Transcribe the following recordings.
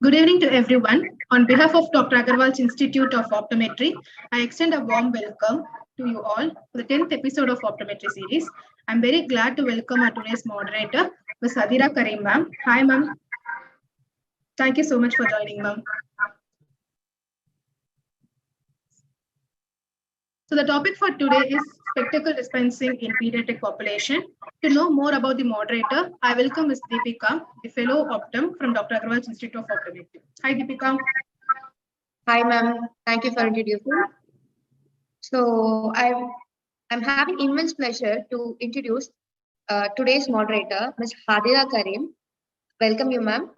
Good evening to everyone. On behalf of Dr. Agarwal's Institute of Optometry, I extend a warm welcome to you all for the 10th episode of Optometry series. I'm very glad to welcome our today's moderator, Ms. Hadira Karim ma'am. Hi ma'am. Thank you so much for joining ma'am. So the topic for today is spectacle dispensing in pediatric population. To know more about the moderator, I welcome Ms. Deepika, the fellow optom from Dr. Agarwal's Institute of Optometry. Hi Deepika. Hi ma'am, thank you for introducing. So I'm having immense pleasure to introduce today's moderator, Ms. Hadira Karim. Welcome you ma'am.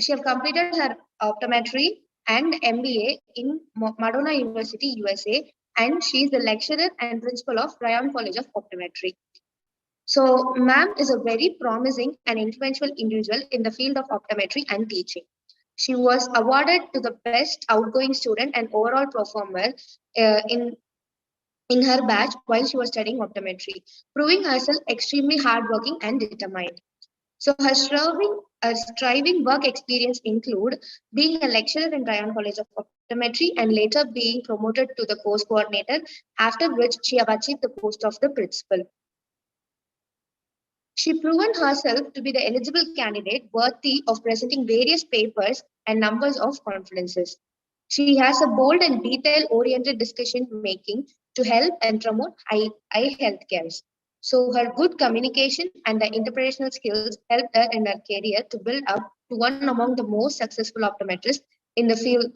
She have completed her optometry and MBA in Madonna University, USA, and she is the lecturer and principal of Ryan College of Optometry. So ma'am is a very promising and influential individual in the field of optometry and teaching. She was awarded to the best outgoing student and overall performer in her batch while she was studying optometry, proving herself extremely hardworking and determined. So her striving work experience include being a lecturer in Ryan College of Optometry and later being promoted to the course coordinator, after which she have achieved the post of the principal. She proven herself to be the eligible candidate worthy of presenting various papers and numbers of conferences. She has a bold and detail-oriented discussion making to help and promote eye health care. So her good communication and the interpretational skills helped her in her career to build up to one among the most successful optometrists in the field,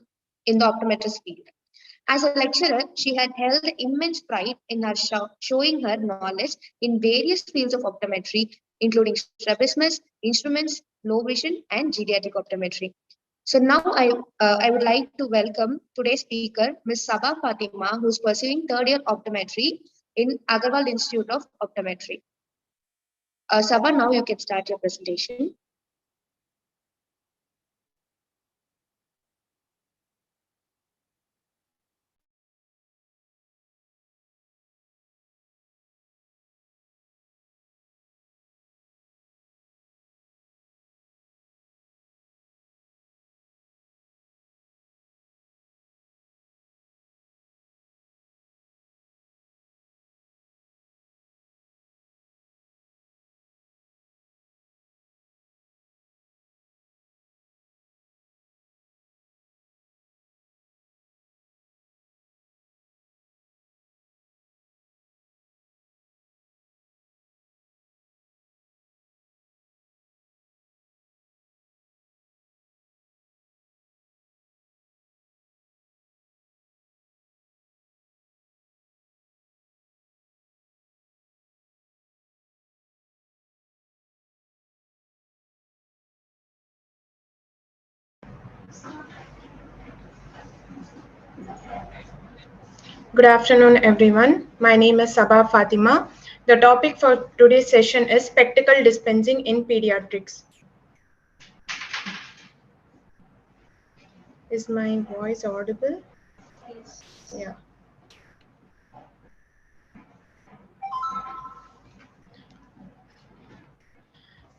in the optometrist field. As a lecturer, she had held immense pride in her showing her knowledge in various fields of optometry, including strabismus, instruments, low vision, and geriatric optometry. So now I would like to welcome today's speaker, Ms. Saba Fathima, who is pursuing third year optometry in Agarwal Institute of Optometry. Saba, now you can start your presentation. Good afternoon, everyone. My name is Saba Fathima. The topic for today's session is spectacle dispensing in pediatrics. Is my voice audible? Yes. Yeah.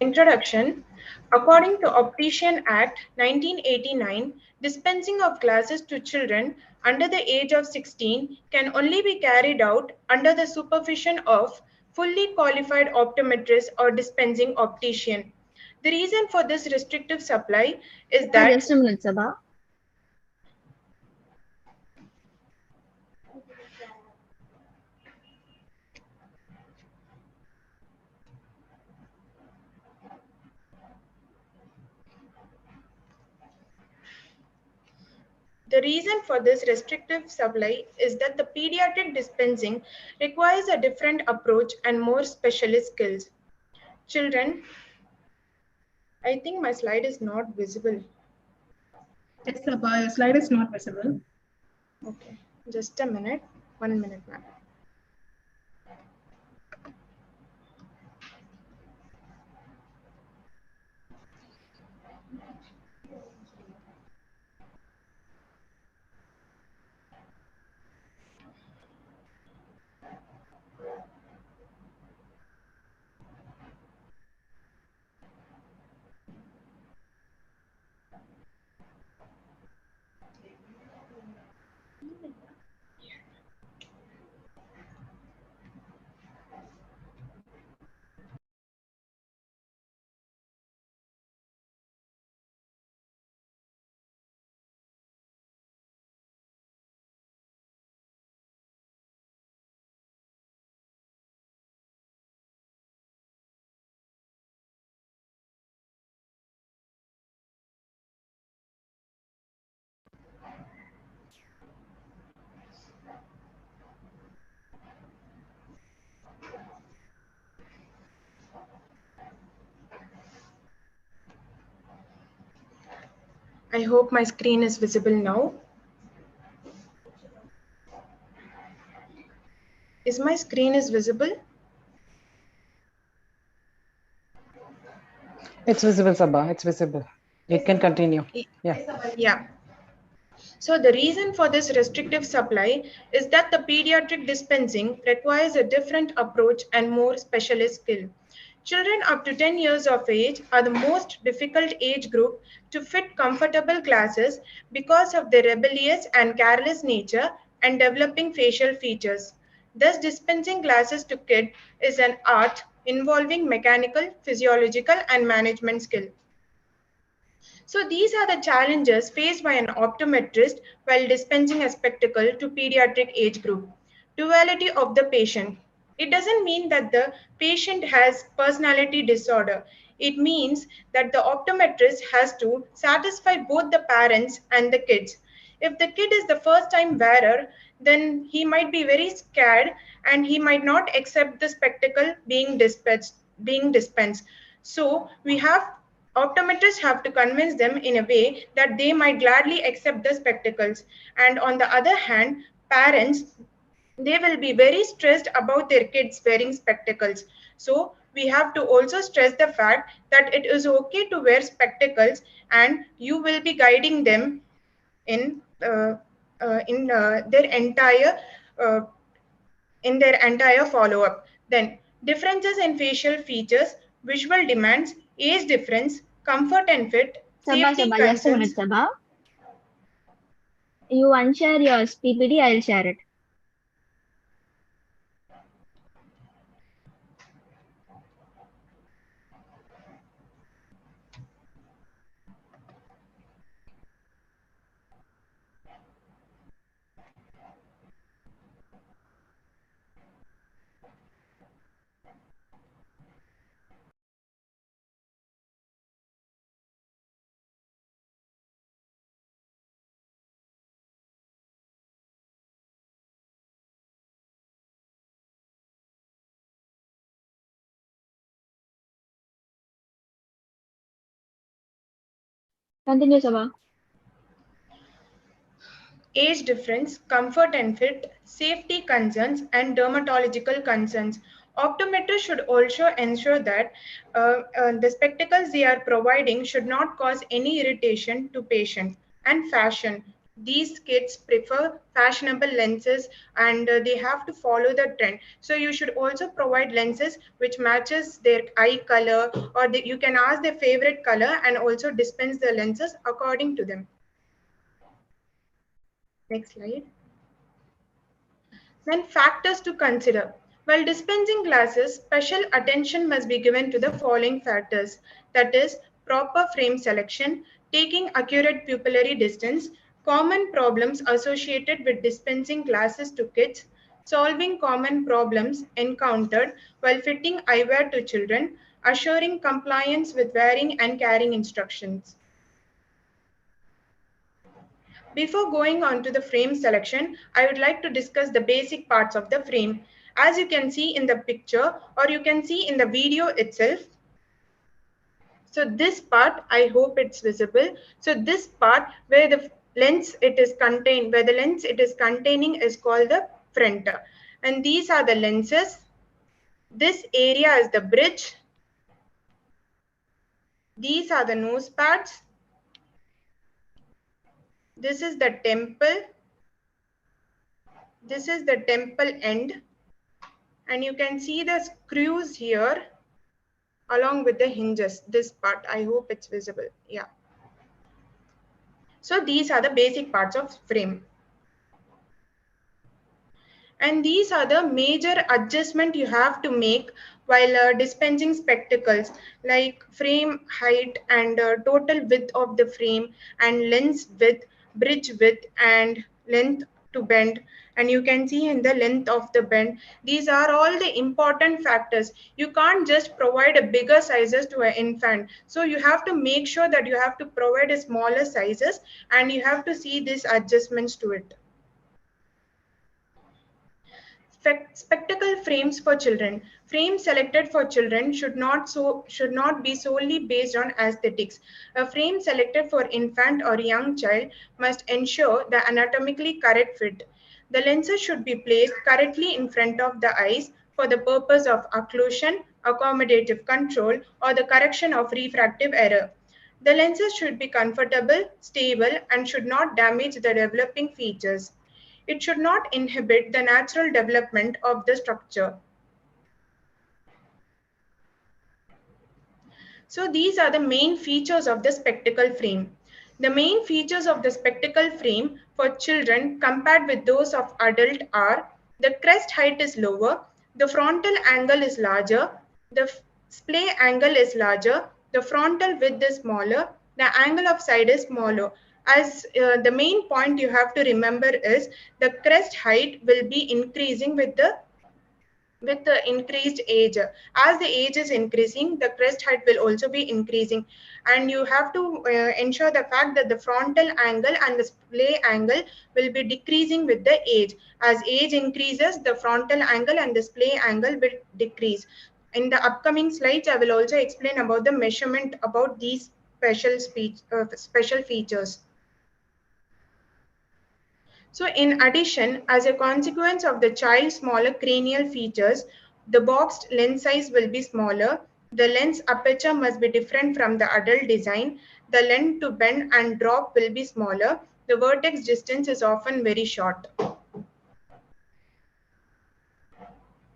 Introduction. According to Optician Act 1989, dispensing of glasses to children under the age of 16 can only be carried out under the supervision of fully qualified optometrist or dispensing optician. The reason for this restrictive supply is that just a minute, Sabha. The reason for this restrictive supply is that the pediatric dispensing requires a different approach and more specialist skills. Children, I think my slide is not visible. Yes, Sabha, your slide is not visible. Okay, just a minute. 1 minute, ma'am. I hope my screen is visible now. Is my screen is visible? It's visible, Saba. It's visible. You can continue. Yeah. Yeah. So the reason for this restrictive supply is that the pediatric dispensing requires a different approach and more specialist skill. Children up to 10 years of age are the most difficult age group to fit comfortable glasses because of their rebellious and careless nature and developing facial features. Thus, dispensing glasses to kids is an art involving mechanical, physiological, and management skill. So these are the challenges faced by an optometrist while dispensing a spectacle to pediatric age group. Duality of the patient. It doesn't mean that the patient has personality disorder. It means that the optometrist has to satisfy both the parents and the kids. If the kid is the first time wearer, then he might be very scared and he might not accept the spectacle being dispensed. So we have optometrists have to convince them in a way that they might gladly accept the spectacles. And on the other hand, parents, they will be very stressed about their kids wearing spectacles. So we have to also stress the fact that it is okay to wear spectacles and you will be guiding them in their entire uh, follow-up. Then differences in facial features, visual demands, age difference, comfort and fit, safety Sabha, just a minute, concerns. Sabha. You unshare your PPT, I'll share it. Continue, Sabha. Age difference, comfort and fit, safety concerns, and dermatological concerns. Optometrists should also ensure that the spectacles they are providing should not cause any irritation to patient. And fashion. These kids prefer fashionable lenses and they have to follow the trend. So you should also provide lenses which matches their eye color, or you can ask their favorite color and also dispense the lenses according to them. Next slide. Then factors to consider. While dispensing glasses, special attention must be given to the following factors. That is, proper frame selection, taking accurate pupillary distance, common problems associated with dispensing glasses to kids, solving common problems encountered while fitting eyewear to children, assuring compliance with wearing and carrying instructions. Before going on to the frame selection, I would like to discuss the basic parts of the frame. As you can see in the picture, or you can see in the video itself. So this part, I hope it's visible. So this part where the lens it is contained, where the lens it is containing is called the front. And these are the lenses. This area is the bridge. These are the nose pads. This is the temple. This is the temple end. And you can see the screws here along with the hinges. This part, I hope it's visible. Yeah. So these are the basic parts of frame. And these are the major adjustment you have to make while dispensing spectacles, like frame height and total width of the frame, and lens width, bridge width, and length to bend. And you can see in the length of the bend, these are all the important factors. You can't just provide a bigger sizes to an infant, so you have to make sure that you have to provide a smaller sizes, and you have to see these adjustments to it. Spectacle frames for children. Frames selected for children should not be solely based on aesthetics. A frame selected for infant or young child must ensure the anatomically correct fit. The lenses should be placed correctly in front of the eyes for the purpose of occlusion, accommodative control, or the correction of refractive error. The lenses should be comfortable, stable, and should not damage the developing features. It should not inhibit the natural development of the structure. So these are the main features of the spectacle frame. The main features of the spectacle frame for children compared with those of adult are: the crest height is lower, the frontal angle is larger, the splay angle is larger, the frontal width is smaller, the angle of side is smaller. As the main point you have to remember is the crest height will be increasing with the increased age. As the age is increasing, the crest height will also be increasing, and you have to ensure the fact that the frontal angle and the splay angle will be decreasing with the age. As age increases, the frontal angle and the splay angle will decrease. In the upcoming slides, I will also explain about the measurement about these special features. So in addition, as a consequence of the child's smaller cranial features, the boxed lens size will be smaller. The lens aperture must be different from the adult design. The length to bend and drop will be smaller. The vertex distance is often very short.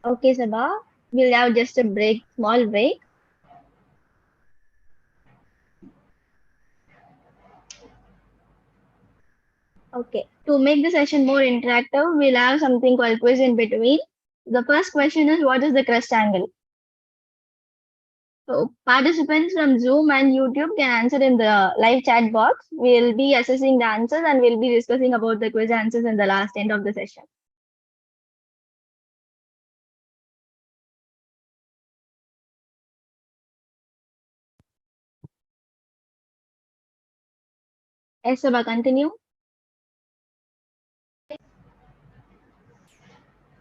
Okay, Saba, we'll have just a small break. Okay, to make the session more interactive, we'll have something called quiz in between. The first question is, what is the crest angle? So participants from Zoom and YouTube can answer in the live chat box. We'll be assessing the answers and we'll be discussing about the quiz answers in the last end of the session. Yes, Saba, continue.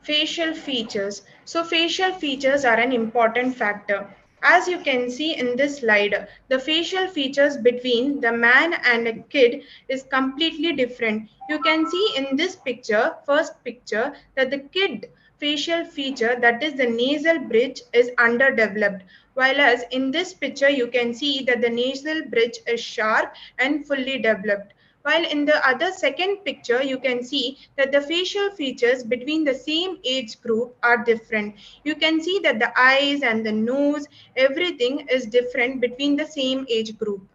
Facial features. So facial features are an important factor. As you can see in this slide, the facial features between the man and a kid is completely different. You can see in this picture, first picture, that the kid facial feature, that is the nasal bridge, is underdeveloped. While as in this picture, you can see that the nasal bridge is sharp and fully developed. While in the other second picture, you can see that the facial features between the same age group are different. You can see that the eyes and the nose, everything is different between the same age group.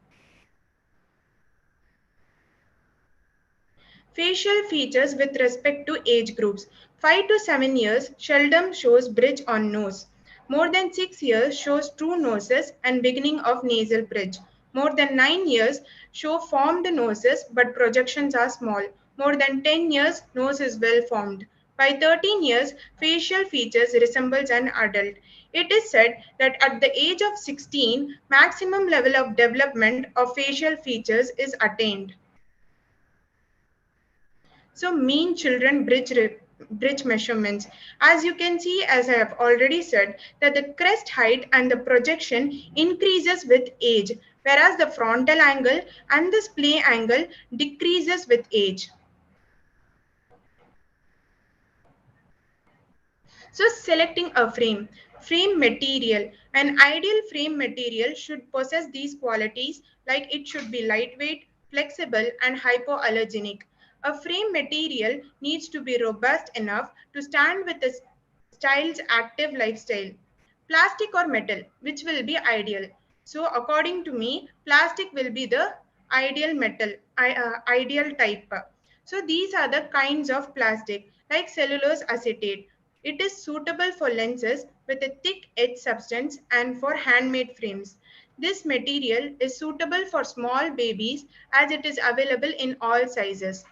Facial features with respect to age groups. 5 to 7 years seldom shows bridge on nose. More than 6 years shows true noses and beginning of nasal bridge. More than 9 years show formed noses but projections are small. More than 10 years, nose is well formed. By 13 years, facial features resembles an adult. It is said that at the age of 16, maximum level of development of facial features is attained. So mean children bridge measurements. As you can see, as I have already said, that the crest height and the projection increases with age, whereas the frontal angle and the splay angle decreases with age. So selecting a frame. Frame material. An ideal frame material should possess these qualities, like it should be lightweight, flexible, and hypoallergenic. A frame material needs to be robust enough to stand with the child's active lifestyle. Plastic or metal, which will be ideal. So according to me, plastic will be the ideal metal, ideal type. So these are the kinds of plastic like cellulose acetate. It is suitable for lenses with a thick edge substance and for handmade frames. This material is suitable for small babies as it is available in all sizes.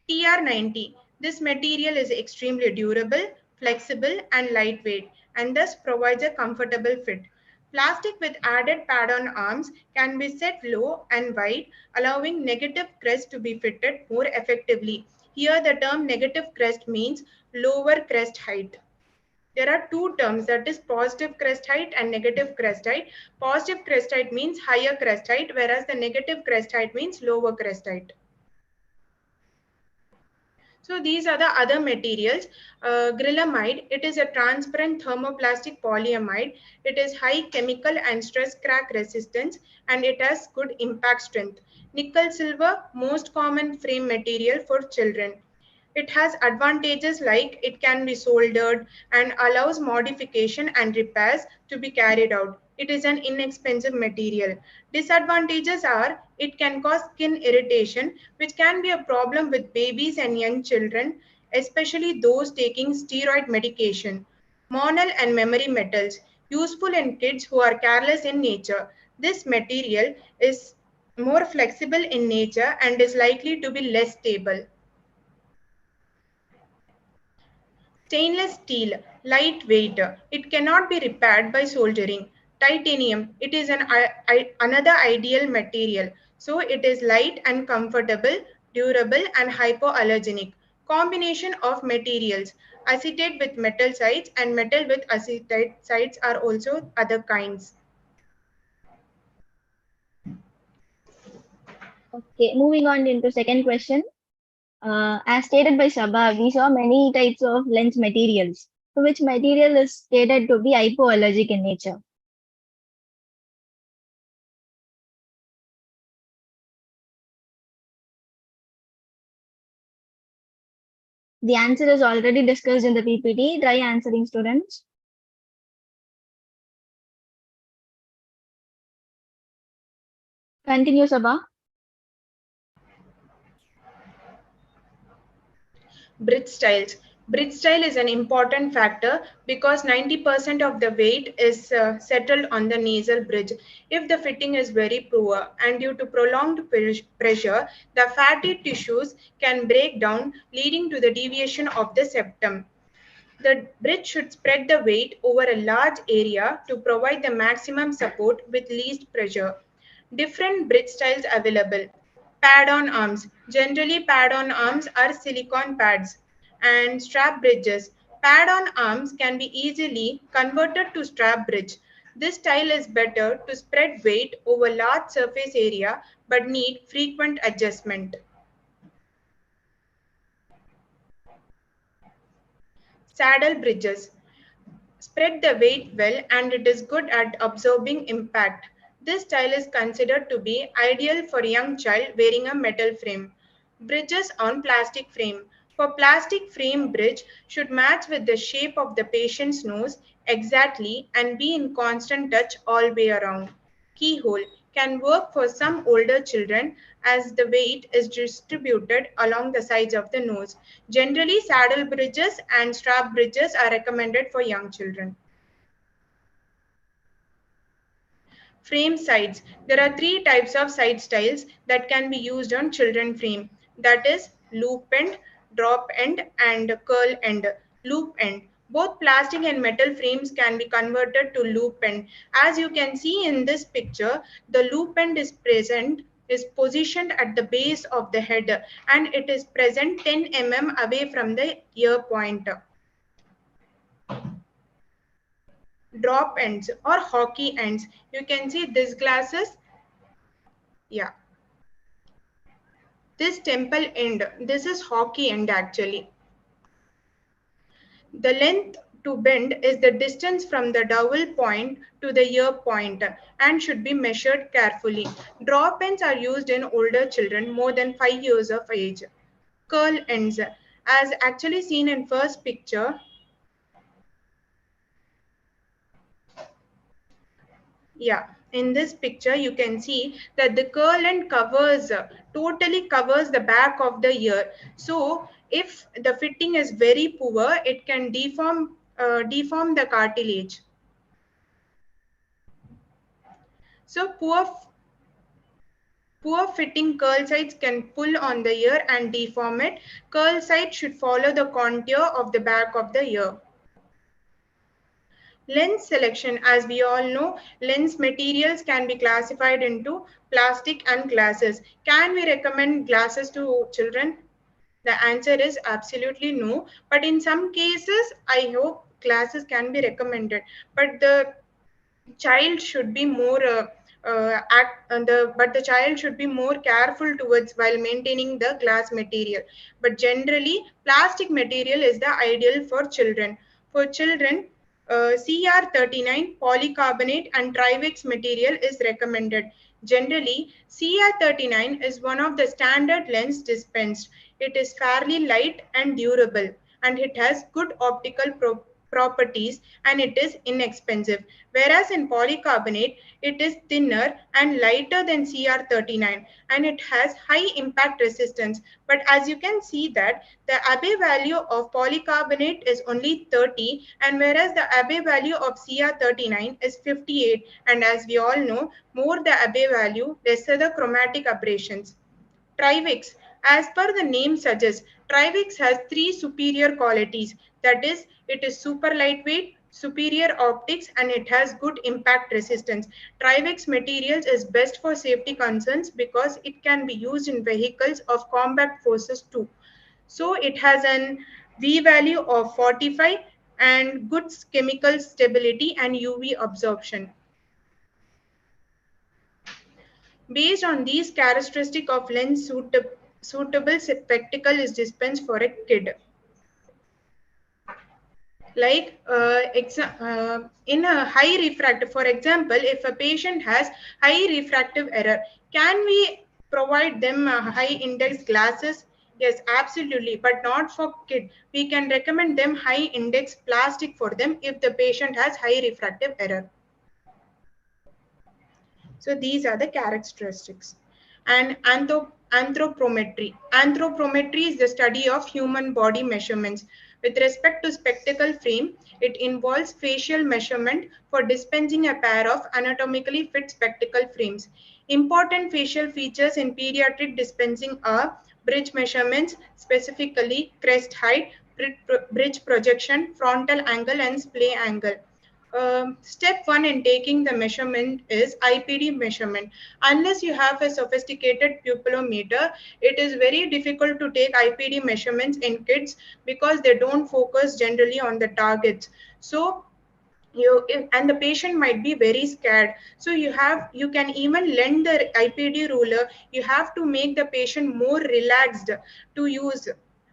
TR90. This material is extremely durable, flexible and lightweight and thus provides a comfortable fit. Plastic with added pad-on arms can be set low and wide, allowing negative crest to be fitted more effectively. Here the term negative crest means lower crest height. There are two terms, that is positive crest height and negative crest height. Positive crest height means higher crest height, whereas the negative crest height means lower crest height. So these are the other materials. Acrylamide, it is a transparent thermoplastic polyamide. It is high chemical and stress crack resistance and it has good impact strength. Nickel silver, most common frame material for children. It has advantages like it can be soldered and allows modification and repairs to be carried out. It is an inexpensive material. Disadvantages are it can cause skin irritation, which can be a problem with babies and young children, especially those taking steroid medication. Monal and memory metals, useful in kids who are careless in nature. This material is more flexible in nature and is likely to be less stable. Stainless steel, lightweight. It cannot be repaired by soldering. Titanium, it is another ideal material. So it is light and comfortable, durable and hypoallergenic. Combination of materials. Acetate with metal sides and metal with acetate sides are also other kinds. Okay, moving on into second question. As stated by Saba, we saw many types of lens materials. So which material is stated to be hypoallergic in nature? The answer is already discussed in the PPT. Try answering, students. Continue, Saba. Bridge styles. Bridge style is an important factor because 90% of the weight is settled on the nasal bridge. If the fitting is very poor and due to prolonged pressure, the fatty tissues can break down, leading to the deviation of the septum. The bridge should spread the weight over a large area to provide the maximum support with least pressure. Different bridge styles available. Pad-on arms. Generally, pad-on arms are silicone pads. And strap bridges. Pad-on arms can be easily converted to strap bridge. This style is better to spread weight over large surface area but need frequent adjustment. Saddle bridges. Spread the weight well and it is good at absorbing impact. This style is considered to be ideal for a young child wearing a metal frame. Bridges on plastic frame. For plastic frame bridge should match with the shape of the patient's nose exactly and be in constant touch all way around. Keyhole can work for some older children as the weight is distributed along the sides of the nose. Generally, saddle bridges and strap bridges are recommended for young children. Frame sides. There are three types of side styles that can be used on children frame. That is loop end, drop end and curl end. Loop end. Both plastic and metal frames can be converted to loop end. As you can see in this picture, the loop end is positioned at the base of the head and it is present 10 mm away from the ear point. Drop ends or hockey ends. You can see this glasses. Yeah. This temple end, this is hockey end actually. The length to bend is the distance from the dowel point to the ear point and should be measured carefully. Drop ends are used in older children more than 5 years of age. Curl ends, as actually seen in first picture. Yeah, in this picture, you can see that the curl end totally covers the back of the ear. So if the fitting is very poor, it can deform the cartilage. So poor fitting curl sides can pull on the ear and deform it. Curl side should follow the contour of the back of the ear. Lens selection, as we all know, lens materials can be classified into plastic and glasses. Can we recommend glasses to children? The answer is absolutely no. But in some cases, I hope glasses can be recommended. But the child should be more but the child should be more careful towards while maintaining the glass material. But generally, plastic material is the ideal for children. For children, CR39 polycarbonate and Trivex material is recommended. Generally, CR39 is one of the standard lens dispensed. It is fairly light and durable, and it has good optical properties, and it is inexpensive. Whereas in polycarbonate, it is thinner and lighter than CR39, and it has high impact resistance. But as you can see that the Abbe value of polycarbonate is only 30, and whereas the Abbe value of CR39 is 58. And as we all know, more the Abbe value, lesser the chromatic aberrations. Trivex, as per the name suggests, Trivex has three superior qualities. That is, it is super lightweight, superior optics, and it has good impact resistance. Trivex materials is best for safety concerns because it can be used in vehicles of combat forces too. So it has an V value of 45 and good chemical stability and UV absorption. Based on these characteristics of lens, suitable spectacle is dispensed for a kid. Like in a high refractive, for example, if a patient has high refractive error, can we provide them high index glasses? Yes, absolutely, but not for kid. We can recommend them high index plastic for them if the patient has high refractive error. So these are the characteristics. And anthropometry. Anthropometry is the study of human body measurements. With respect to spectacle frame, it involves facial measurement for dispensing a pair of anatomically fit spectacle frames. Important facial features in pediatric dispensing are bridge measurements, specifically crest height, bridge projection, frontal angle, and splay angle. Step one in taking the measurement is IPD measurement. Unless you have a sophisticated pupillometer, it is very difficult to take IPD measurements in kids because they don't focus generally on the targets. So and the patient might be very scared. So you can even lend the IPD ruler. You have to make the patient more relaxed to use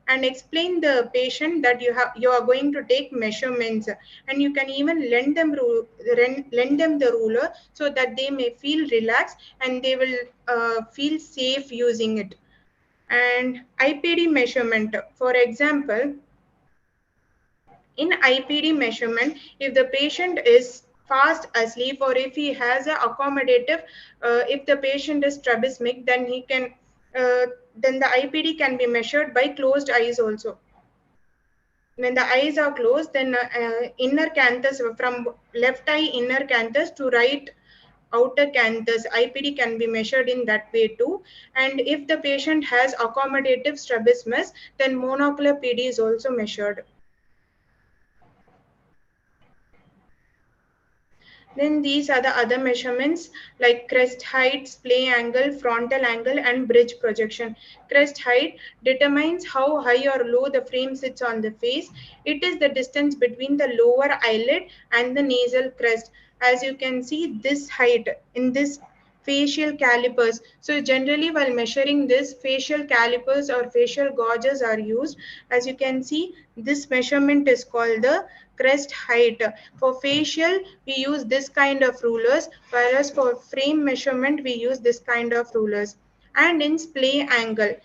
and explain the patient that you are going to take measurements, and you can even lend them the ruler so that they may feel relaxed and they will feel safe using it. And IPD measurement, for example, in IPD measurement, if the patient is fast asleep or if he has a accommodative, if the patient is strabismic, then he can then the IPD can be measured by closed eyes also. When the eyes are closed, then inner canthus, from left eye inner canthus to right outer canthus, IPD can be measured in that way too. And if the patient has accommodative strabismus, then monocular PD is also measured. Then these are the other measurements like crest height, splay angle, frontal angle, and bridge projection. Crest height determines how high or low the frame sits on the face. It is the distance between the lower eyelid and the nasal crest. As you can see, this height in this facial calipers. So generally while measuring this, facial calipers or facial gauges are used. As you can see, this measurement is called the crest height. For facial, we use this kind of rulers, whereas for frame measurement, we use this kind of rulers. And in splay angle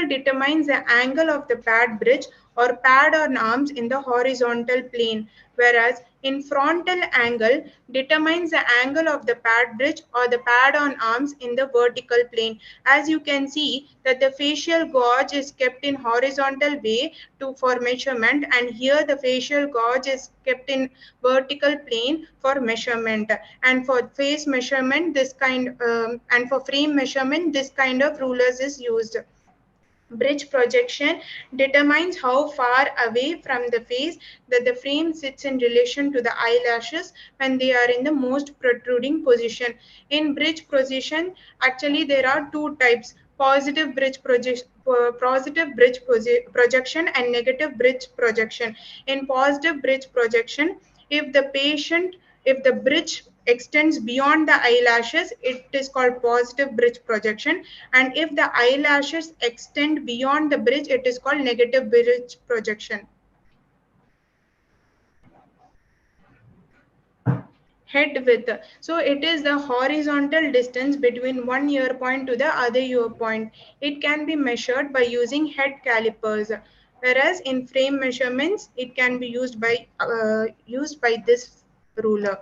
determines the angle of the pad bridge or pad on arms in the horizontal plane, whereas in frontal angle determines the angle of the pad bridge or the pad on arms in the vertical plane. As you can see that the facial gauge is kept in horizontal way for measurement, and here the facial gauge is kept in vertical plane for measurement. And for face measurement this kind and for frame measurement this kind of rulers is used. Bridge projection determines how far away from the face that the frame sits in relation to the eyelashes when they are in the most protruding position. In bridge projection, actually there are two types: positive bridge projection and negative bridge projection. In positive bridge projection, if the bridge extends beyond the eyelashes, it is called positive bridge projection, and if the eyelashes extend beyond the bridge, it is called negative bridge projection. Head width. So it is the horizontal distance between one ear point to the other ear point. It can be measured by using head calipers, whereas in frame measurements it can be used by this ruler.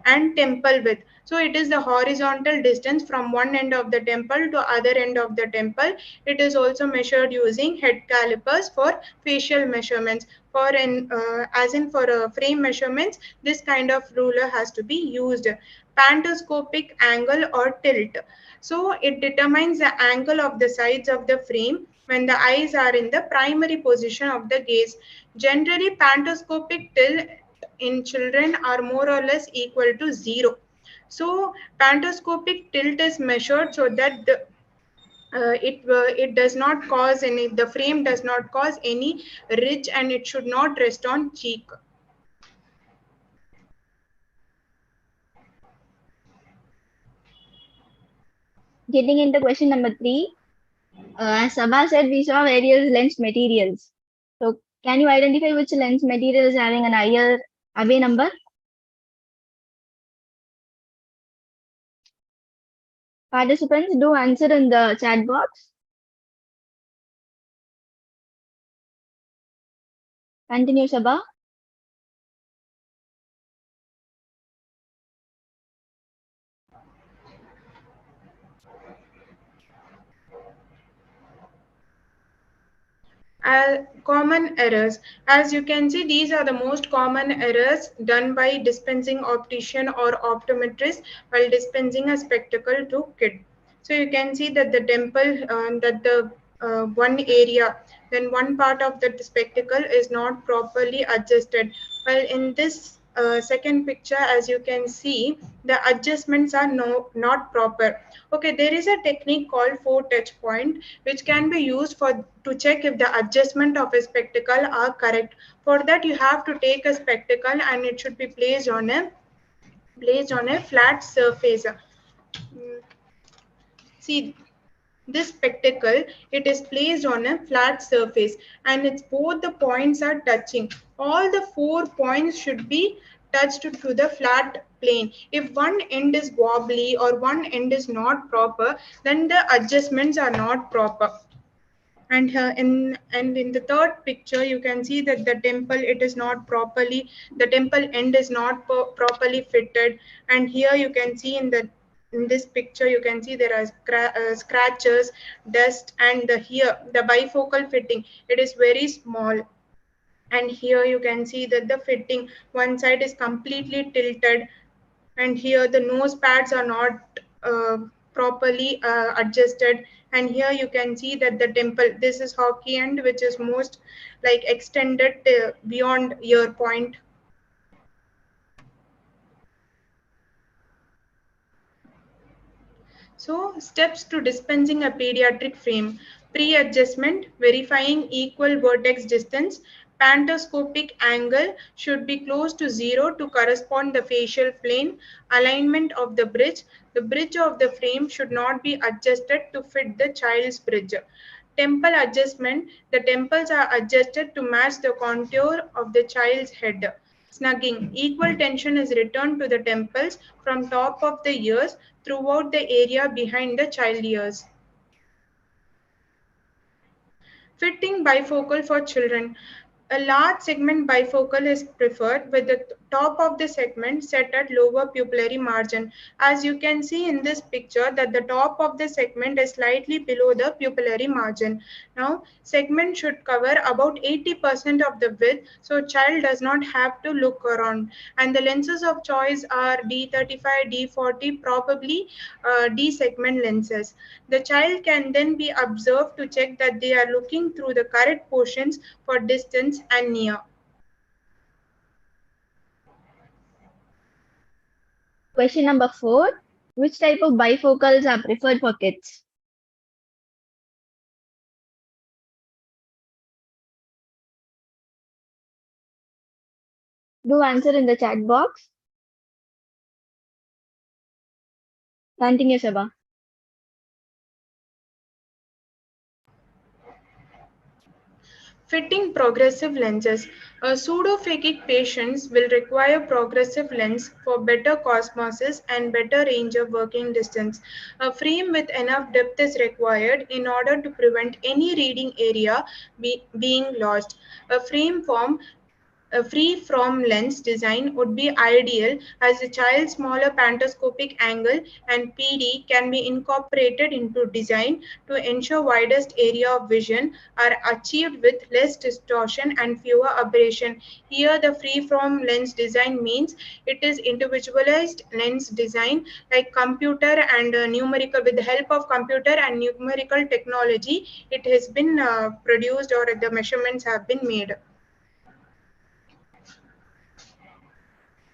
And temple width. So it is the horizontal distance from one end of the temple to other end of the temple. It is also measured using head calipers for facial measurements. For frame measurements, this kind of ruler has to be used. Pantoscopic angle or tilt. So it determines the angle of the sides of the frame when the eyes are in the primary position of the gaze. Generally, pantoscopic tilt in children are more or less equal to 0. So pantoscopic tilt is measured so that it does not cause the frame does not cause any ridge, and it should not rest on cheek. Getting into question number 3, as Saba said, we saw various lens materials. So, can you identify which lens material is having an higher away number? Participants, do answer in the chat box. Continue, Saba. Common errors. As you can see, these are the most common errors done by dispensing optician or optometrist while dispensing a spectacle to kid. So you can see that the temple, that the one area, then one part of the spectacle is not properly adjusted. While in this second picture, as you can see, the adjustments are not proper. Okay, there is a technique called 4 touch point, which can be used to check if the adjustment of a spectacle are correct. For that, you have to take a spectacle and it should be placed on a flat surface. See, this spectacle, it is placed on a flat surface and it's both the points are touching. All the 4 points should be touched to the flat plane. If one end is wobbly or one end is not proper, then the adjustments are not proper. And in the third picture you can see that the temple, it is not properly, the temple end is not properly fitted. And here you can see in this picture you can see there are scratches, dust, and here the bifocal fitting, it is very small. And here you can see that the fitting, one side is completely tilted, and here the nose pads are not properly adjusted. And here you can see that the temple, this is hockey end, which is most like extended beyond ear point. So steps to dispensing a pediatric frame: pre-adjustment, verifying equal vertex distance. Pantoscopic angle should be close to 0 to correspond the facial plane. Alignment of the bridge. The bridge of the frame should not be adjusted to fit the child's bridge. Temple adjustment. The temples are adjusted to match the contour of the child's head. Snugging. Equal tension is returned to the temples from top of the ears throughout the area behind the child ears. Fitting bifocal for children. A large segment bifocal is preferred with the top of the segment set at lower pupillary margin. As you can see in this picture that the top of the segment is slightly below the pupillary margin. Now segment should cover about 80% of the width so child does not have to look around. And the lenses of choice are D35, D40, probably D segment lenses. The child can then be observed to check that they are looking through the correct portions for distance and near. Question number 4. Which type of bifocals are preferred for kids? Do answer in the chat box. Continue, Saba. Fitting progressive lenses. Pseudophakic patients will require progressive lens for better cosmosis and better range of working distance. A frame with enough depth is required in order to prevent any reading area being lost. A free from lens design would be ideal as the child's smaller pantoscopic angle and PD can be incorporated into design to ensure widest area of vision are achieved with less distortion and fewer aberration. Here the free from lens design means it is individualized lens design like computer and numerical with the help of computer and numerical technology it has been produced or the measurements have been made.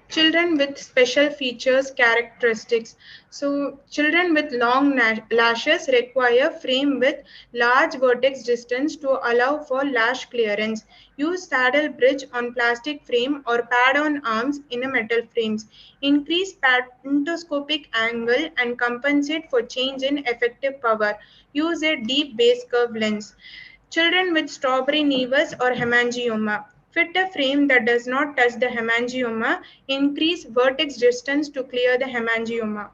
Children with special features characteristics. So children with long lashes require frame with large vertex distance to allow for lash clearance. Use saddle bridge on plastic frame or pad on arms in a metal frames. Increase pantoscopic angle and compensate for change in effective power. Use a deep base curve lens. Children with strawberry nevus or hemangioma. Fit a frame that does not touch the hemangioma. Increase vertex distance to clear the hemangioma.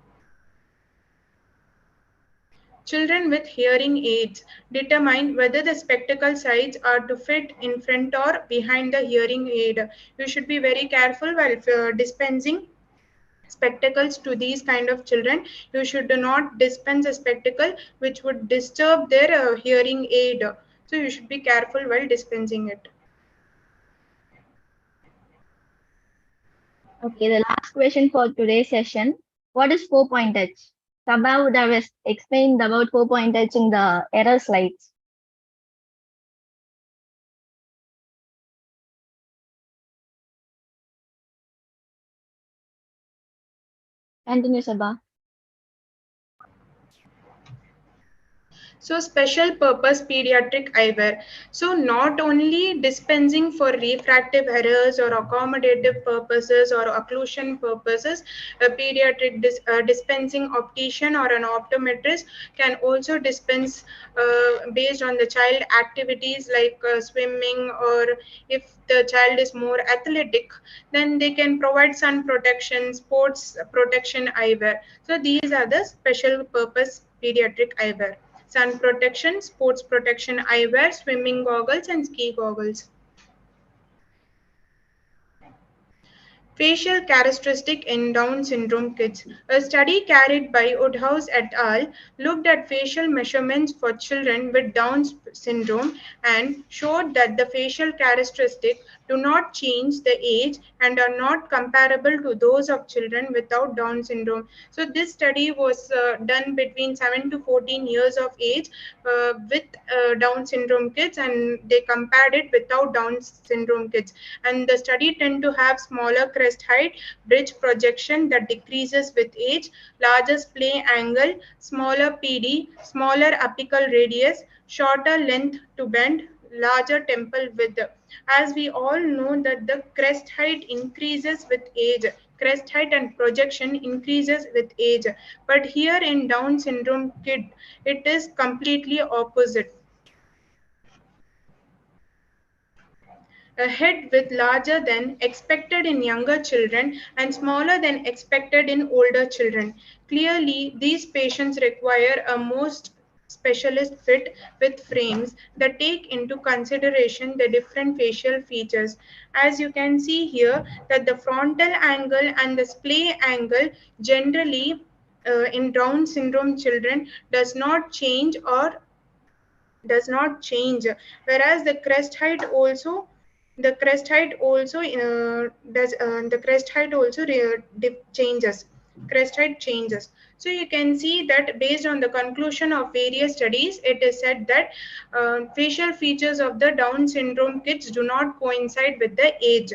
Children with hearing aids. Determine whether the spectacle sides are to fit in front or behind the hearing aid. You should be very careful while dispensing spectacles to these kind of children. You should not dispense a spectacle which would disturb their hearing aid. So you should be careful while dispensing it. Okay, the last question for today's session. What is 4-point touch? Saba would have explained about 4-point touch in the error slides. Continue, Saba. So special purpose pediatric eyewear. So not only dispensing for refractive errors or accommodative purposes or occlusion purposes, a pediatric dispensing optician or an optometrist can also dispense based on the child activities like swimming, or if the child is more athletic, then they can provide sun protection, sports protection eyewear. So these are the special purpose pediatric eyewear: sun protection, sports protection eyewear, swimming goggles, and ski goggles. Facial characteristic in Down syndrome kids. A study carried by Woodhouse et al. Looked at facial measurements for children with Down syndrome and showed that the facial characteristics do not change the age and are not comparable to those of children without Down syndrome. So this study was done between 7 to 14 years of age with Down syndrome kids, and they compared it without Down syndrome kids. And the study tend to have smaller crest height, bridge projection that decreases with age, larger splay angle, smaller PD, smaller apical radius, shorter length to bend, larger temple width. As we all know that the crest height increases with age, crest height and projection increases with age. But here in Down syndrome kid, it is completely opposite. A head with larger than expected in younger children and smaller than expected in older children. Clearly, these patients require a most specialist fit with frames that take into consideration the different facial features. As you can see here, that the frontal angle and the splay angle generally in Down syndrome children does not change, whereas the crest height also does the crest height also changes. Crest height changes. So you can see that based on the conclusion of various studies, it is said that facial features of the Down syndrome kids do not coincide with the age.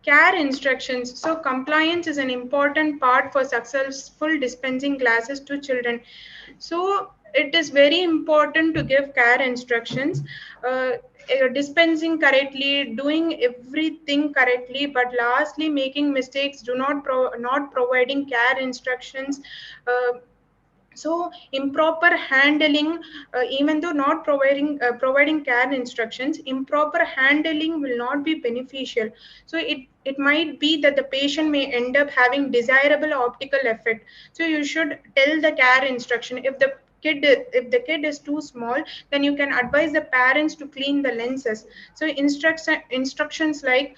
Care instructions. So compliance is an important part for successful dispensing glasses to children. So it is very important to give care instructions, dispensing correctly, doing everything correctly, but lastly making mistakes, not providing care instructions. So improper handling, even though not providing care instructions, improper handling will not be beneficial. So it might be that the patient may end up having desirable optical effect. So you should tell the care instruction. If the kid is too small, then you can advise the parents to clean the lenses. So instructions like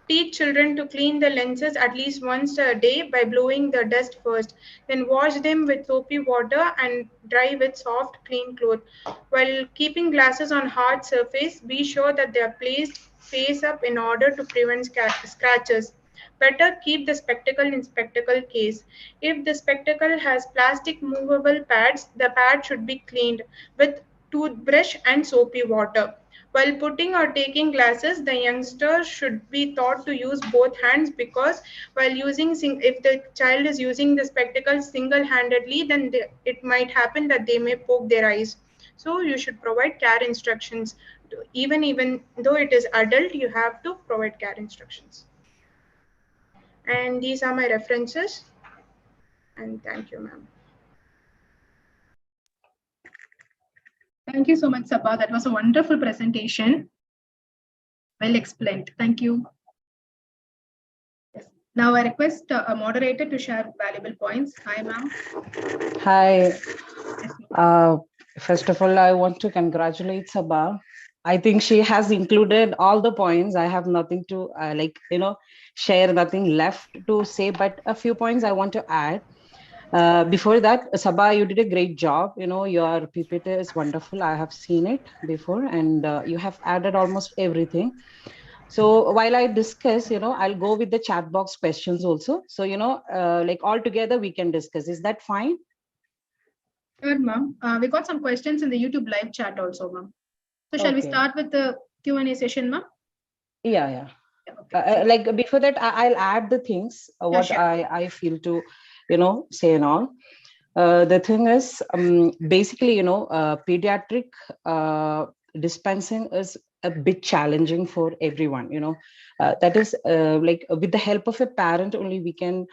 teach children to clean the lenses at least once a day by blowing the dust first. Then wash them with soapy water and dry with soft, clean cloth. While keeping glasses on hard surface, be sure that they are placed face up in order to prevent scratches. Better keep the spectacle in spectacle case. If the spectacle has plastic movable pads, the pad should be cleaned with toothbrush and soapy water. While putting or taking glasses, the youngster should be taught to use both hands, because if the child is using the spectacles single-handedly, then it might happen that they may poke their eyes. So you should provide care instructions. Even though it is adult, you have to provide care instructions. And these are my references. And thank you, ma'am. Thank you so much, Saba. That was a wonderful presentation. Well explained. Thank you. Yes. Now I request a moderator to share valuable points. Hi, ma'am. Hi. Yes, First of all, I want to congratulate Saba. I think she has included all the points. I have nothing to share, nothing left to say, but a few points I want to add. Before that, Saba, you did a great job. Your PPT is wonderful. I have seen it before, and you have added almost everything. So while I discuss, I'll go with the chat box questions also. So, all together we can discuss. Is that fine? Good, ma'am. We got some questions in the YouTube live chat also, ma'am. So shall we start with the Q&A session, ma'am? Yeah. Okay. Before that, I'll add the things, what sure. I feel to, say and all. The thing is, basically, pediatric dispensing is a bit challenging for everyone, that is with the help of a parent only we can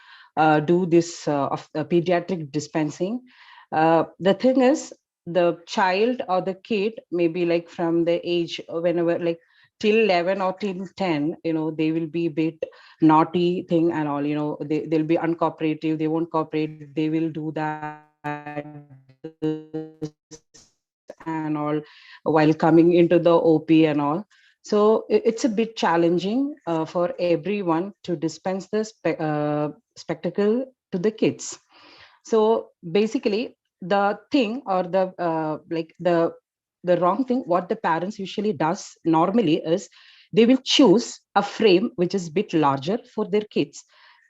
do this of pediatric dispensing. The thing is, the child or the kid, maybe from the age whenever till 11 or till 10, they will be a bit naughty thing and all, they'll be uncooperative, they won't cooperate, they will do that and all while coming into the OP and all. So it's a bit challenging for everyone to dispense the spectacle to the kids. So basically the thing or the wrong thing what the parents usually does normally is they will choose a frame which is a bit larger for their kids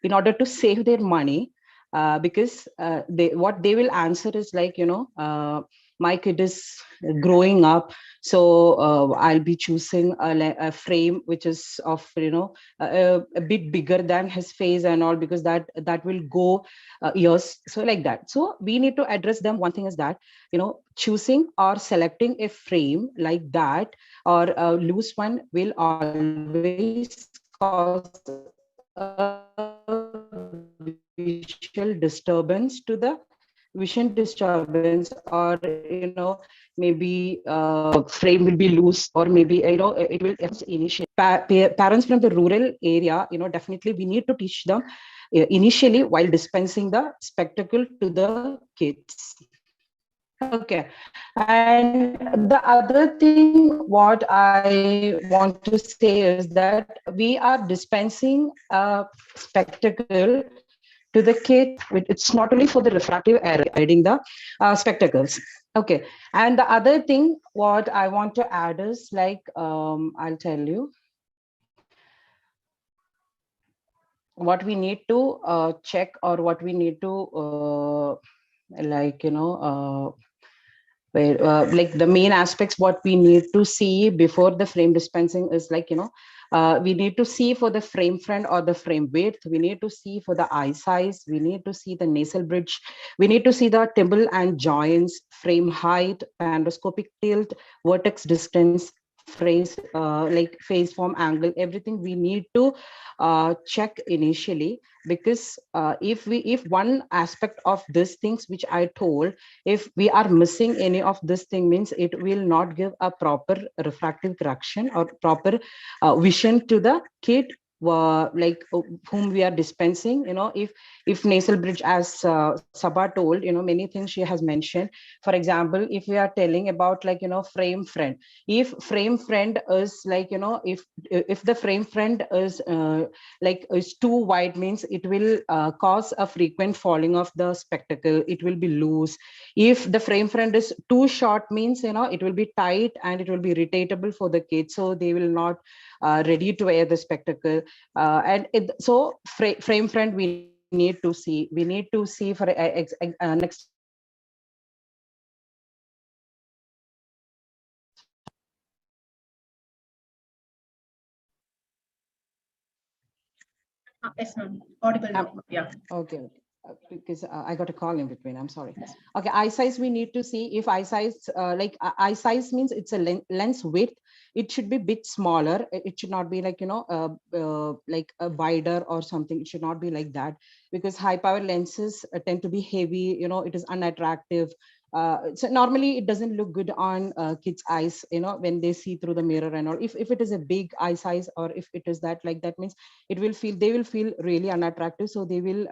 in order to save their money, because what they will answer is my kid is growing up, so I'll be choosing a frame which is of a bit bigger than his face and all, because that will go years, so like that. So we need to address them. One thing is that choosing or selecting a frame like that or a loose one will always cause a visual disturbance to the vision disturbance, or maybe frame will be loose, or maybe it will initially. Parents from the rural area, definitely we need to teach them initially while dispensing the spectacle to the kids. Okay, and the other thing what I want to say is that we are dispensing a spectacle to the kids. It's not only for the refractive error, guiding the spectacles. Okay, and the other thing what I want to add is like, I'll tell you what we need to check, or what we need to like, like the main aspects what we need to see before the frame dispensing is like, we need to see for the frame front or the frame width, we need to see for the eye size, we need to see the nasal bridge, we need to see the tibble and joints, frame height, pandoscopic tilt, vertex distance, face form angle, everything we need to check initially. Because if one aspect of these things which I told, if we are missing any of this thing, means it will not give a proper refractive correction or proper vision to the kid, whom we are dispensing. If nasal bridge, as Saba told, many things she has mentioned. For example, if we are telling about like, frame front, if frame front is like, if the frame front is is too wide, means it will cause a frequent falling of the spectacle, it will be loose. If the frame front is too short, means it will be tight and it will be irritatable for the kids, so they will not ready to wear the spectacle. So frame front we need to see. We need to see for next. Yes, ma'am. Audible now. Yeah. Okay. Because I got a call in between. I'm sorry. Okay, eye size we need to see. If eye size, eye size means it's a lens width. It should be a bit smaller. It should not be like, like a wider or something. It should not be like that, because high power lenses tend to be heavy. It is unattractive. So normally it doesn't look good on kids' eyes, when they see through the mirror and all. If it is a big eye size, or if it is that like that, means they will feel really unattractive. So they will,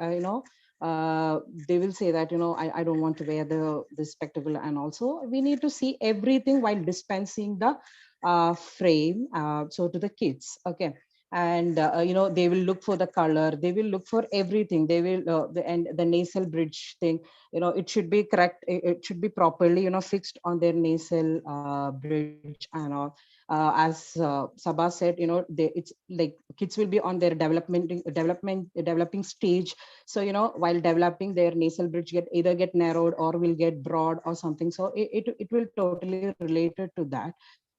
they will say that, I don't want to wear the spectacle. And also we need to see everything while dispensing the frame, so to the kids. Okay. And they will look for the color, they will look for everything, they will and the nasal bridge thing, it should be correct, it should be properly fixed on their nasal bridge and all. As Saba said, it's like kids will be on their developing stage. So while developing, their nasal bridge either get narrowed or will get broad or something. So it will totally related to that,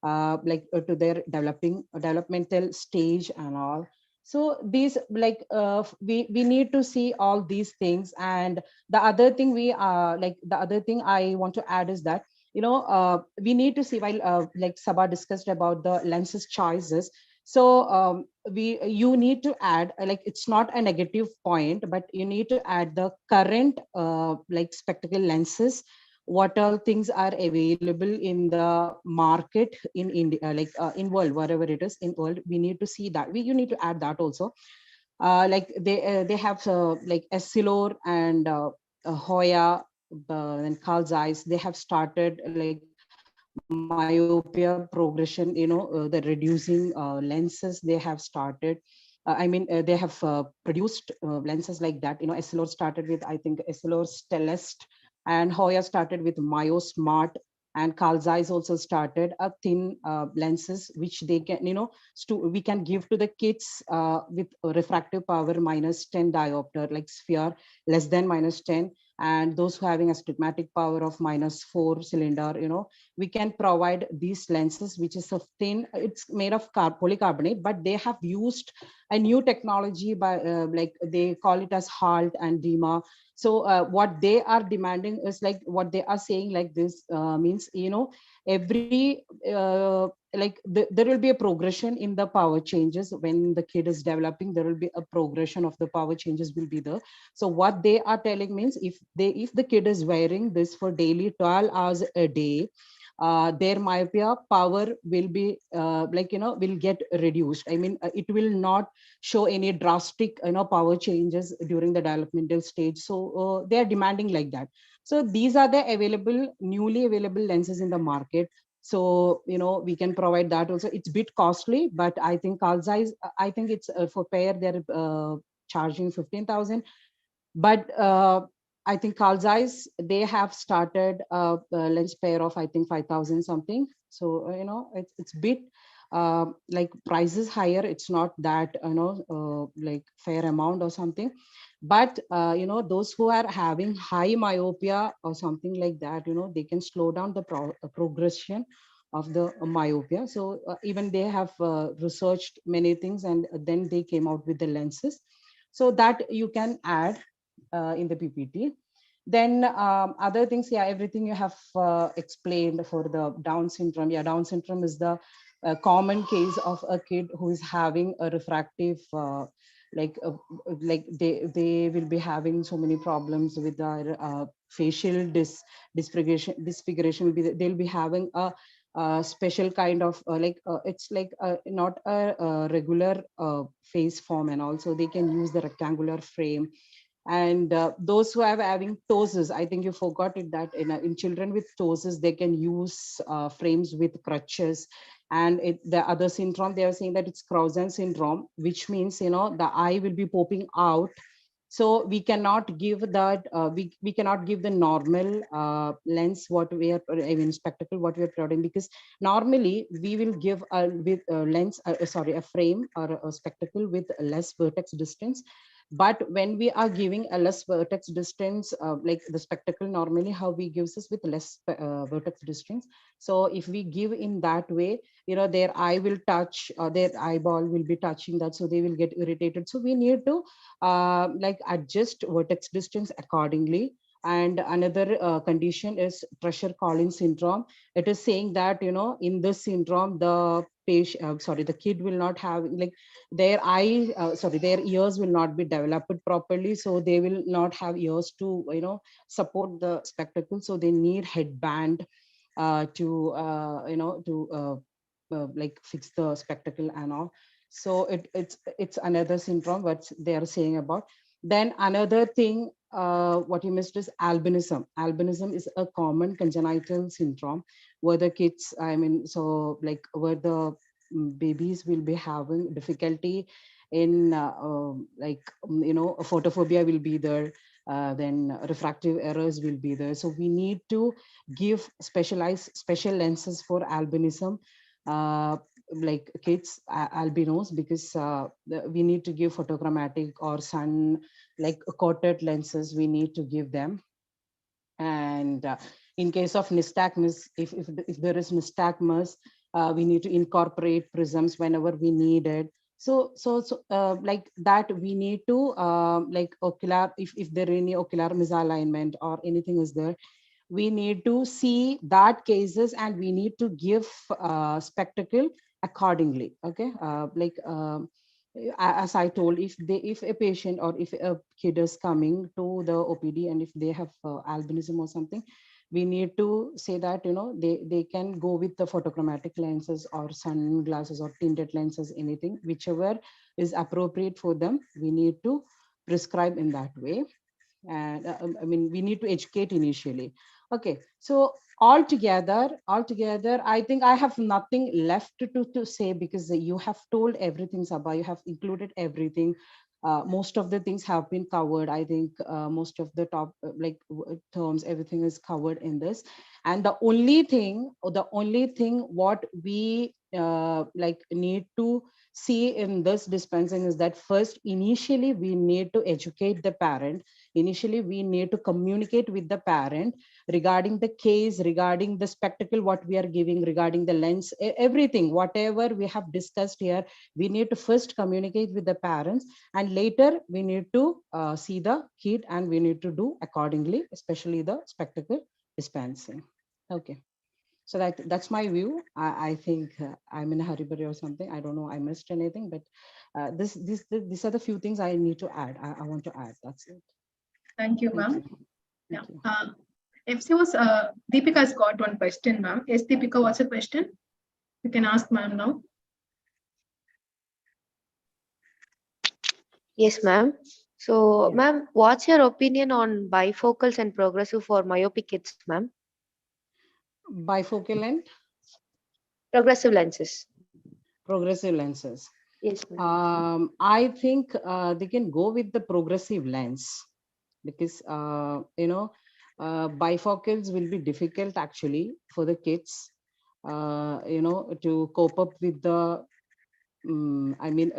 to their developmental stage and all. So these we need to see all these things. And the other thing the other thing I want to add is that, we need to see, while like Saba discussed about the lenses choices. So you need to add, it's not a negative point, but you need to add the current spectacle lenses, what all things are available in the market in India, in world, wherever it is in world. We need to see that, you need to add that also. They have like Essilor and Hoya and Carl Zeiss, they have started like myopia progression, the reducing lenses they have started. They have produced lenses like that. Essilor started with, I think, Essilor Stellest, and Hoya started with Myo Smart, and Carl Zeiss also started a thin lenses which they can, we can give to the kids with refractive power -10 diopter, like sphere less than -10, and those who having astigmatic power of -4 cylinder, we can provide these lenses, which is a thin, it's made of polycarbonate, but they have used a new technology by they call it as HALT and DIMA. So what they are demanding is like, what they are saying like this means, every there will be a progression in the power changes when the kid is developing. There will be a progression of the power changes will be there. So what they are telling means, if the kid is wearing this for daily 12 hours a day, their myopia power will be will get reduced. I mean, it will not show any drastic power changes during the developmental stage. So they are demanding like that. So these are the newly available lenses in the market. So we can provide that also. It's a bit costly, but I think Carl Zeiss, I think it's for pair they're charging 15,000. But I think Carl Zeiss, they have started a lens pair of I think 5,000 something. So it's bit like price is higher. It's not that like fair amount or something. But those who are having high myopia or something like that, they can slow down the progression of the myopia. So even they have researched many things, and then they came out with the lenses. So that you can add in the PPT. Then other things, yeah, everything you have explained for the Down syndrome. Yeah, Down syndrome is the common case of a kid who is having a refractive, like they will be having so many problems with their facial disfiguration will be, they'll be having a special kind of it's like not a regular face form, and also they can use the rectangular frame. And those who are having ptosis, I think you forgot it, that in children with ptosis, they can use frames with crutches. And the other syndrome, they are saying that it's Crouzon syndrome, which means, the eye will be popping out. So we cannot give that, we cannot give the normal lens, what we are, I mean, spectacle, what we are providing, because normally we will give with a lens, a frame or a spectacle with less vertex distance. But when we are giving a less vertex distance, like the spectacle normally, how we gives us with less vertex distance. So if we give in that way, their eye will touch, their eyeball will be touching that, so they will get irritated. So we need to like adjust vertex distance accordingly. And another condition is Treasure-Collins syndrome. It is saying that, in this syndrome, the the kid will not have, like, their their ears will not be developed properly. So they will not have ears to, support the spectacle. So they need headband to, like fix the spectacle and all. So it's another syndrome what they are saying about. Then another thing, what you missed is albinism. Albinism is a common congenital syndrome where the kids, I mean, so like where the babies will be having difficulty in photophobia will be there, then refractive errors will be there. So we need to give special lenses for albinism, like kids albinos, because we need to give photochromatic or sun like coated lenses, we need to give them. And in case of nystagmus, if there is nystagmus, we need to incorporate prisms whenever we need it. So like that, we need to like ocular, if there is any ocular misalignment or anything is there, we need to see that cases, and we need to give spectacle accordingly. Okay, as I told, if a patient or if a kid is coming to the OPD and if they have albinism or something, we need to say that they can go with the photochromatic lenses or sunglasses or tinted lenses, anything whichever is appropriate for them, we need to prescribe in that way. And I mean, we need to educate initially. Okay, so altogether, I think I have nothing left to say, because you have told everything, Saba. You have included everything. Most of the things have been covered. I think most of the top terms, everything is covered in this. And the only thing what we need to see in this dispensing is that first, initially, we need to educate the parent. Initially, we need to communicate with the parent regarding the case, regarding the spectacle, what we are giving, regarding the lens, everything, whatever we have discussed here, we need to first communicate with the parents, and later we need to see the kid, and we need to do accordingly, especially the spectacle dispensing. Okay. So that's my view. I think I'm in a hurry or something. I don't know. I missed anything, but these are the few things I need to add. I want to add. That's it. Thank you, ma'am. Thank you. FCO's Deepika has got one question, ma'am. Yes, Deepika, what's a question? You can ask ma'am now. Yes, ma'am. So, ma'am, what's your opinion on bifocals and progressive for myopic kids, ma'am? Bifocal and Progressive lenses. progressive lenses. Yes, ma'am. I think they can go with the progressive lens because bifocals will be difficult actually for the kids, to cope up with the. I mean,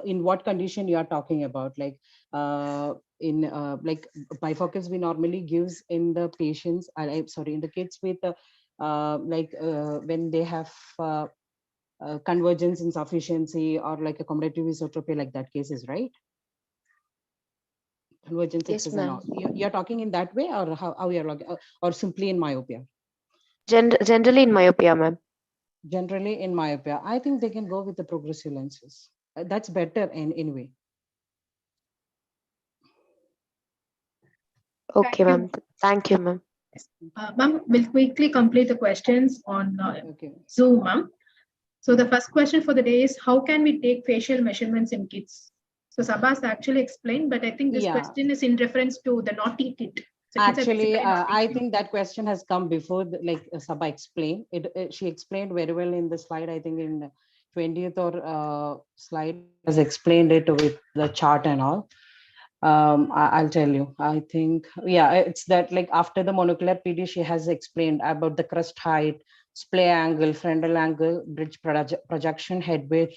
in what condition you are talking about? Like like bifocals we normally gives in the patients. I'm sorry, in the kids with when they have convergence insufficiency or like accommodative esotropy, like that cases, right? Convergence Yes, excess and ma'am. all. You're talking in that way, or how you're looking, or simply in myopia? Generally in myopia, ma'am. Generally in myopia, I think they can go with the progressive lenses. That's better in way. Okay, ma'am. Thank you, ma'am. Ma'am, we'll quickly complete the questions on Okay. Zoom, ma'am. So the first question for the day is, how can we take facial measurements in kids? So Sabas actually explained, but I think this question is in reference to the naughty kid. So actually, I think that question has come before, like Saba explained. She explained very well in the slide. I think in 20th or slide has explained it with the chart and all. I'll tell you. I think, it's that like after the monocular PD, she has explained about the crest height, splay angle, frontal angle, bridge projection, head width,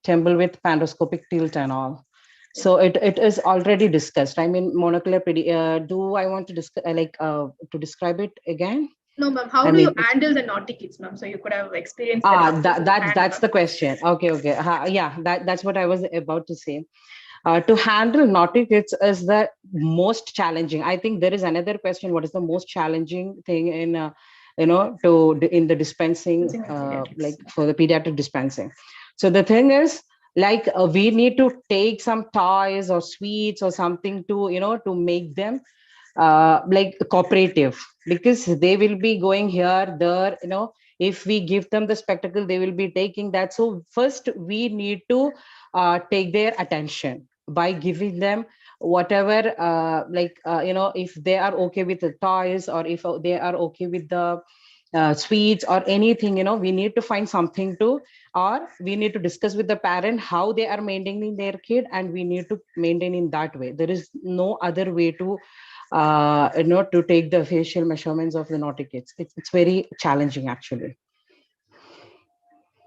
temple width, pandoscopic tilt and all. So it is already discussed. I mean, monocular PD. Do I want to to describe it again? No, ma'am. How do you handle the naughty kids, ma'am? So you could have experienced. That's the question. Okay. That's what I was about to say. To handle naughty kids is the most challenging. I think there is another question. What is the most challenging thing in in the dispensing, like for the pediatric dispensing? So the thing is, like we need to take some toys or sweets or something to to make them like cooperative, because they will be going here there. If we give them the spectacle, they will be taking that. So first we need to take their attention by giving them whatever, if they are okay with the toys, or if they are okay with the sweets or anything, we need to find something to, or we need to discuss with the parent how they are maintaining their kid, and we need to maintain in that way. There is no other way to to take the facial measurements of the naughty kids. It's very challenging actually.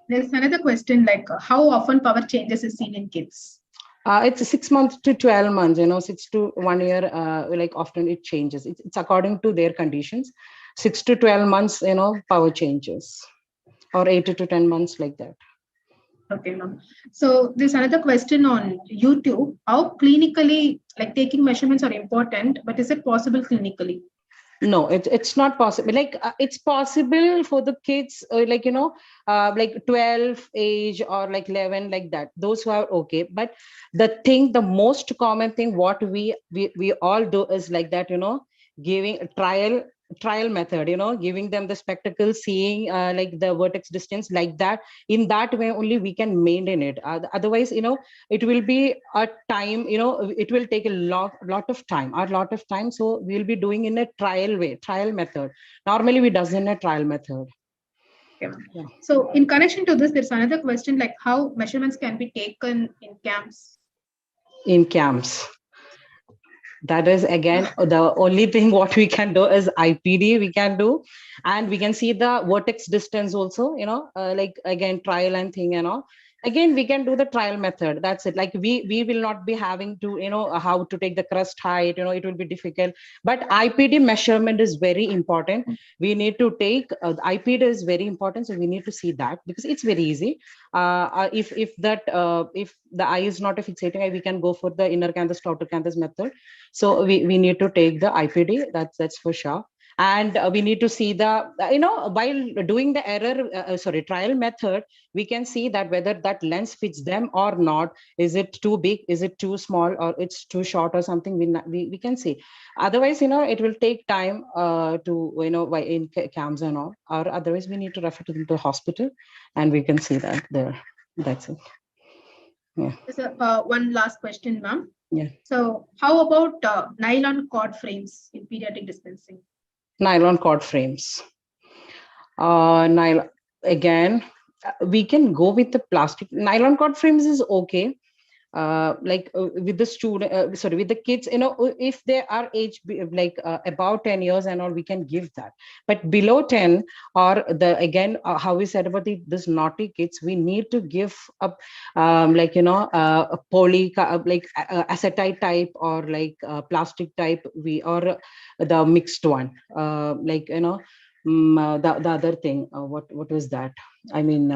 There's another question, like how often power changes is seen in kids? It's 6 months to 12 months, 6 to 1 year, like often it changes. It's according to their conditions. 6 to 12 months, power changes, or 8 to 10 months, like that. Okay, ma'am. So there's another question on YouTube. How clinically, like taking measurements are important, but is it possible clinically? No, it's not possible. Like it's possible for the kids, like 12 age or like 11, like that. Those who are okay. But the most common thing what we all do is like that, giving a trial method, giving them the spectacle, seeing like the vertex distance, like that. In that way only we can maintain it. Otherwise, it will be a time, it will take a lot of time. So we'll be doing in a trial method. Normally we does in a trial method. Okay. Yeah. So in connection to this, there's another question, like how measurements can be taken in camps. That is again the only thing what we can do is IPD we can do, and we can see the vertex distance also, like again trial and thing and all. Again we can do the trial method. That's it. Like we will not be having to how to take the crust height, it will be difficult. But IPD measurement is very important. We need to take IPD is very important, so we need to see that because it's very easy. If the eye is not a fixating eye, we can go for the inner canthus to outer canthus method. So we need to take the IPD, that's for sure. and we need to see the, while doing the trial method, we can see that whether that lens fits them or not. Is it too big? Is it too small? Or it's too short or something? We can see. Otherwise, it will take time to, in cams and all, or otherwise we need to refer to them to the hospital and we can see that there. That's it. Yeah. One last question, ma'am. Yeah. So how about nylon cord frames in pediatric dispensing? Nylon cord frames. Nylon, again, we can go with the plastic. Nylon cord frames is okay. With the student, with the kids, if they are age about 10 years and all, we can give that. But below 10, or how we said about this naughty kids, we need to give up a poly acetate type, or plastic type, or the mixed one, the other thing. What was that? I mean,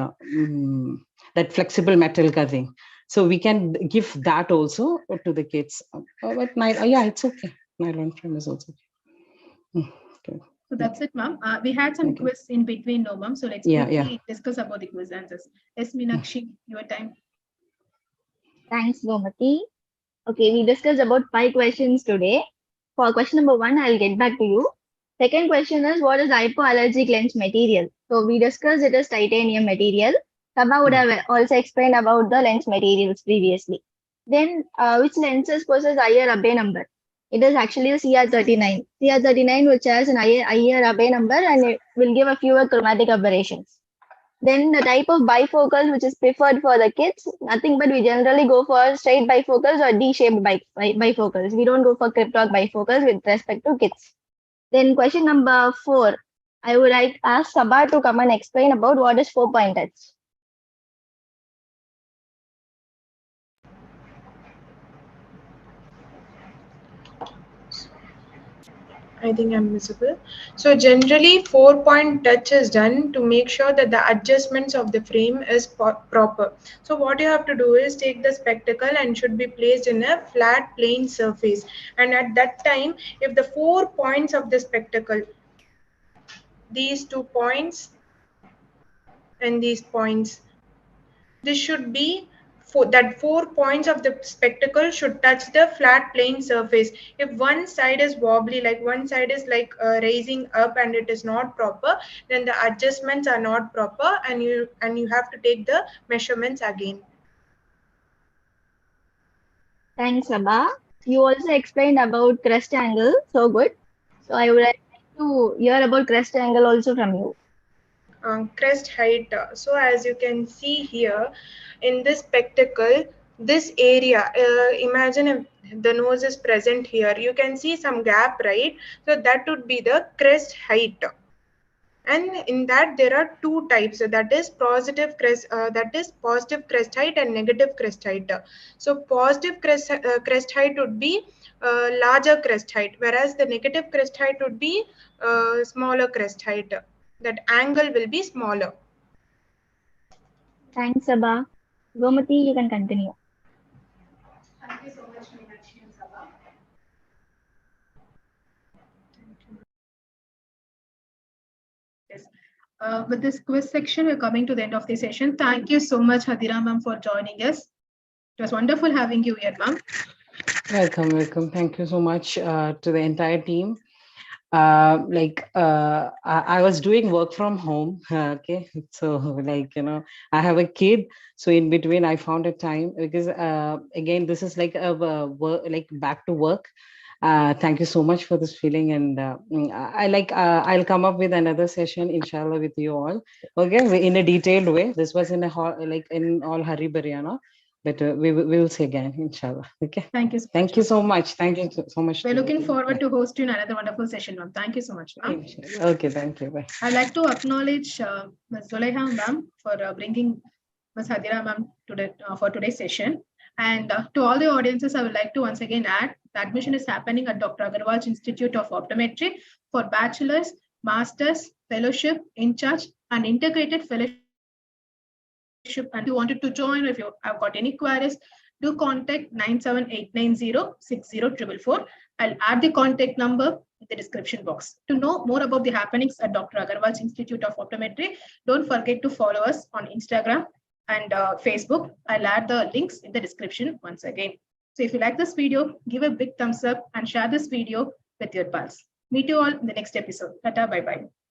that flexible metal thing. So we can give that also to the kids. But it's okay. Nylon frame is also okay. Okay. So that's it, ma'am. We had some quiz in between, no, ma'am. So let's quickly discuss about the quiz answers. Yes, Meenakshi, your time. Thanks, Gomati. Okay, we discussed about 5 questions today. For question number 1, I'll get back to you. Second question is, what is hypoallergenic lens material? So we discussed it as titanium material. Saba would have also explained about the lens materials previously. Then, which lenses possess higher Abbe number? It is actually the CR39. CR39, which has an higher Abbe number, and it will give a fewer chromatic aberrations. Then the type of bifocals which is preferred for the kids, nothing but we generally go for straight bifocals or D-shaped bifocals. We don't go for cryptoc bifocals with respect to kids. Then question number 4, I would like ask Saba to come and explain about what is 4-point touch. I think I'm visible. So generally 4-point touch is done to make sure that the adjustments of the frame is proper. So what you have to do is take the spectacle and should be placed in a flat plane surface. And at that time, if the 4 points of the spectacle, these 2 points and these points, this should be that 4 points of the spectacle should touch the flat plane surface. If one side is wobbly, like one side is raising up and it is not proper, then the adjustments are not proper, and you have to take the measurements again. Thanks, Saba. You also explained about crest angle, so good. So I would like to hear about crest angle also from you. Crest height. So as you can see here in this spectacle, this area, imagine if the nose is present here, you can see some gap, right? So that would be the crest height. And in that there are 2 types. So that is positive crest height and negative crest height. So positive crest height would be larger crest height, whereas the negative crest height would be smaller crest height. That angle will be smaller. Thanks, Saba. Gomati, you can continue. Thank you so much, Meenakshi and Saba. Yes. With this quiz section, we're coming to the end of the session. Thank you so much, Hadira ma'am, for joining us. It was wonderful having you here, ma'am. Welcome. Thank you so much to the entire team. I was doing work from home. Okay, so I have a kid, so in between I found a time, because again this is like a back to work. Thank you so much for this feeling, and I'll come up with another session, inshallah, with you all. Okay, in a detailed way. This was in a in all Hari Baryana. But we will see again, inshallah. Okay. Thank you. Thank you so much. Thank you so much. We're looking forward to host you in another wonderful session, ma'am. Thank you so much, ma'am. Okay, thank you. Bye. I'd like to acknowledge Ms. Zulaiha ma'am for bringing Ms. Hadira ma'am today for today's session. And to all the audiences, I would like to once again add the admission is happening at Dr. Agarwal's Institute of Optometry for bachelor's, master's, fellowship, in-charge, and integrated fellowship. And if you wanted to join, or if you have got any queries, do contact 97890 60444. I'll add the contact number in the description box. To know more about the happenings at Dr. Agarwal's Institute of Optometry, don't forget to follow us on Instagram and Facebook. I'll add the links in the description once again. So if you like this video, give a big thumbs up and share this video with your pals. Meet you all in the next episode. Tata, bye-bye.